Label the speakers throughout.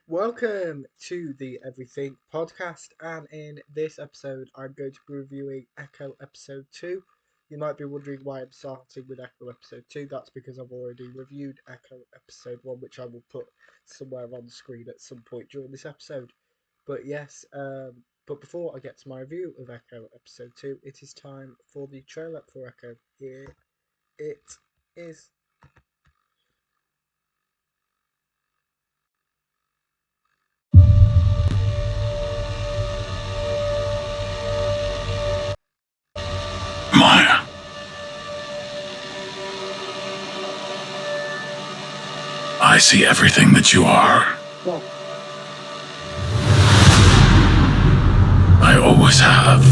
Speaker 1: Welcome to the Everything podcast, and in this episode, I'm going to be reviewing Echo Episode 2. You might be wondering why I'm starting with Echo Episode 2. That's because I've already reviewed Echo Episode 1, which I will put somewhere on the screen at some point during this episode. But before I get to my review of Echo Episode 2, it is time for the trailer for Echo. Here it is.
Speaker 2: Maya, I see everything that you are. I always have.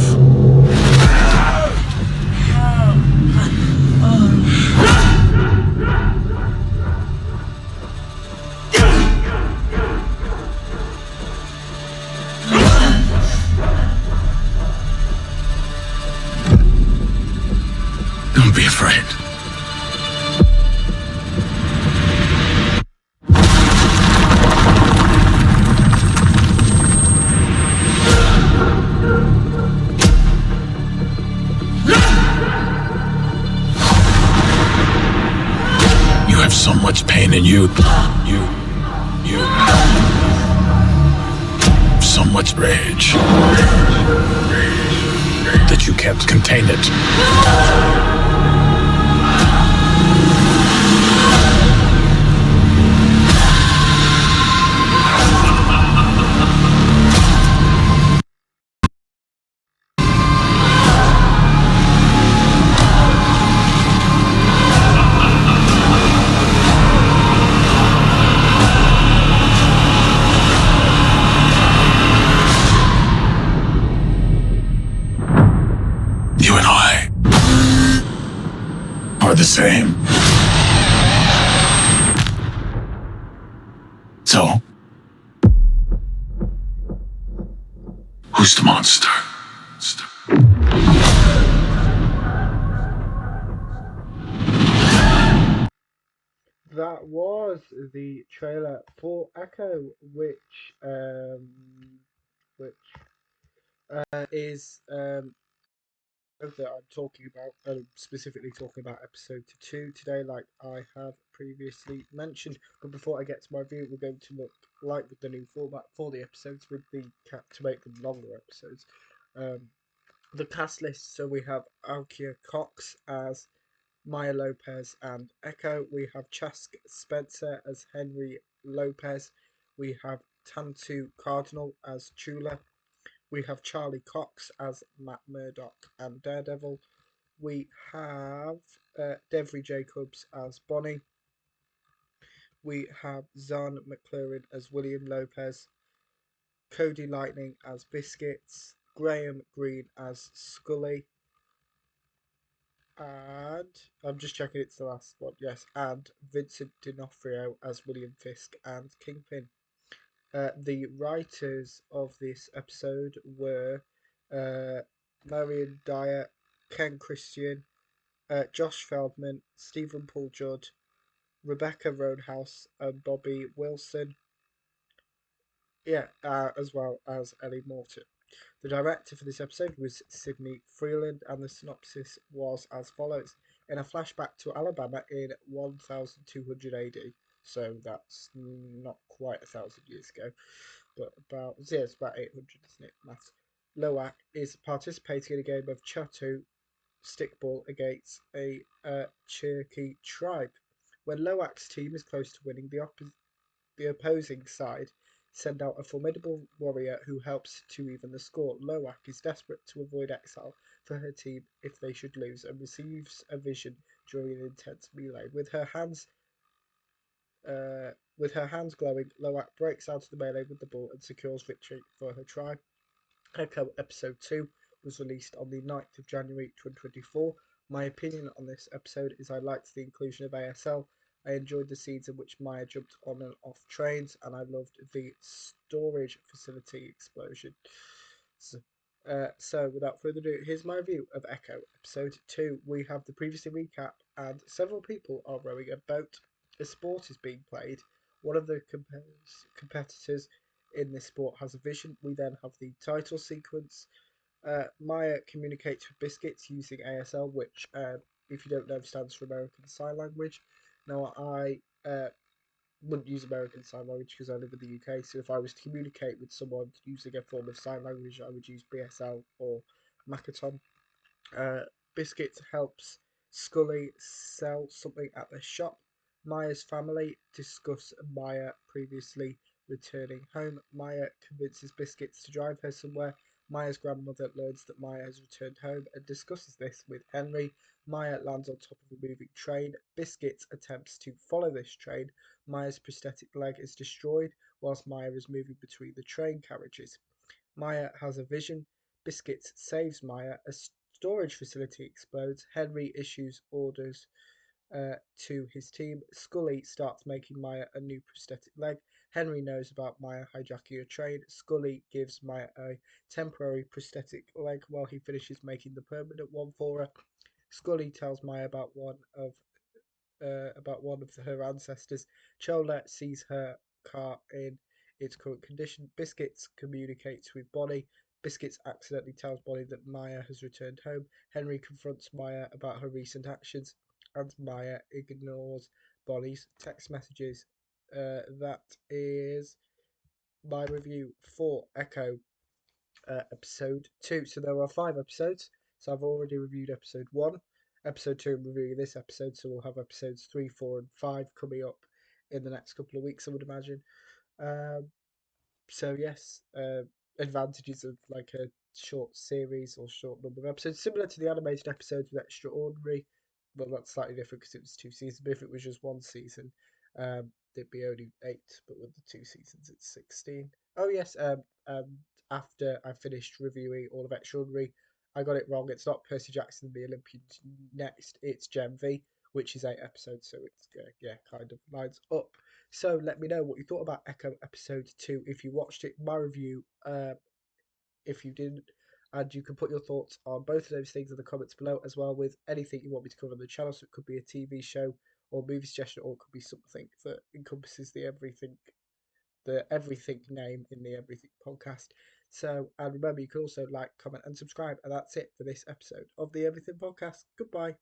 Speaker 2: Don't be afraid. You have so much pain in you. You. So much rage that you can't contain it. You and I are the same. So, who's the monster?
Speaker 1: That was the trailer for Echo, which is that I'm talking about, specifically talking about episode 2 today, like I have previously mentioned. But before I get to my review, we're going to look like with the new format for the episodes with the cap to make them longer episodes. Um, the cast list. So we have Alkia Cox as Maya Lopez and Echo. We have Chask Spencer as Henry Lopez. We have Tantu Cardinal as Chula. We have Charlie Cox as Matt Murdock and Daredevil. We have Devry Jacobs as Bonnie. We have Zahn McClure as William Lopez. Cody Lightning as Biscuits. Graham Greene as Scully. And I'm just checking it's the last one. Yes, and Vincent D'Onofrio as William Fisk and Kingpin. The writers of this episode were Marion Dyer, Ken Christian, Josh Feldman, Stephen Paul Judd, Rebecca Roadhouse, and Bobby Wilson. Yeah, as well as Ellie Morton. The director for this episode was Sidney Freeland, and the synopsis was as follows. In a flashback to Alabama in 1200 AD, so that's not quite 1,000 years ago, but it's about 800, isn't it? Maths. Lowak is participating in a game of Chatu stickball against a Cherokee tribe. When Lowak's team is close to winning, the opposing side send out a formidable warrior who helps to even the score. Lowak is desperate to avoid exile for her team if they should lose, and receives a vision during an intense melee. With her hands glowing, Lowak breaks out of the melee with the ball and secures victory for her tribe. Echo Episode 2 was released on the 9th of January 2024. My opinion on this episode is I liked the inclusion of ASL. I enjoyed the scenes in which Maya jumped on and off trains, and I loved the storage facility explosion. So without further ado, here's my review of Echo Episode 2. We have the previously recap, and several people are rowing a boat. A sport is being played One of the competitors in this sport has a vision. We then have the title sequence. Maya communicates with Biscuits using ASL, which, if you don't know, stands for American Sign Language. Now, I wouldn't use American Sign Language because I live in the UK. So if I was to communicate with someone using a form of sign language, I would use BSL or Makaton. Uh, Biscuit helps Scully sell something at the shop. Maya's family discuss Maya previously returning home. Maya convinces Biscuits to drive her somewhere. Maya's grandmother learns that Maya has returned home and discusses this with Henry. Maya lands on top of a moving train. Biscuits attempts to follow this train. Maya's prosthetic leg is destroyed whilst Maya is moving between the train carriages. Maya has a vision. Biscuits saves Maya. A storage facility explodes. Henry issues orders to his team. Scully starts making Maya a new prosthetic leg. Henry knows about Maya hijacking a train. Scully gives Maya a temporary prosthetic leg while he finishes making the permanent one for her. Scully tells Maya about one of her ancestors. Chola sees her car in its current condition. Biscuits communicates with Bonnie. Biscuits accidentally tells Bonnie that Maya has returned home. Henry confronts Maya about her recent actions, and Maya ignores Bonnie's text messages. That is my review for Echo episode 2. So there are 5 episodes. So I've already reviewed episode 1. Episode 2, I'm reviewing this episode. So we'll have episodes 3, 4, and 5 coming up in the next couple of weeks, I would imagine. Um, so yes, advantages of like a short series or short number of episodes, similar to the animated episodes with Extraordinary. Well, that's slightly different because it was 2 seasons. But if it was just 1 season, it'd be only 8. But with the 2 seasons, it's 16. Oh yes, and after I finished reviewing all of Extraordinary, I got it wrong. It's not Percy Jackson and the Olympians next. It's Gem V, which is 8 episodes. So it's yeah, kind of lines up. So let me know what you thought about Echo episode 2 if you watched it, my review if you didn't, and you can put your thoughts on both of those things in the comments below as well with anything you want me to cover on the channel. So it could be a TV show or movie suggestion, or it could be something that encompasses the everything name in the Everything podcast. So, and remember, you can also like, comment, and subscribe. And that's it for this episode of the Everything podcast. Goodbye.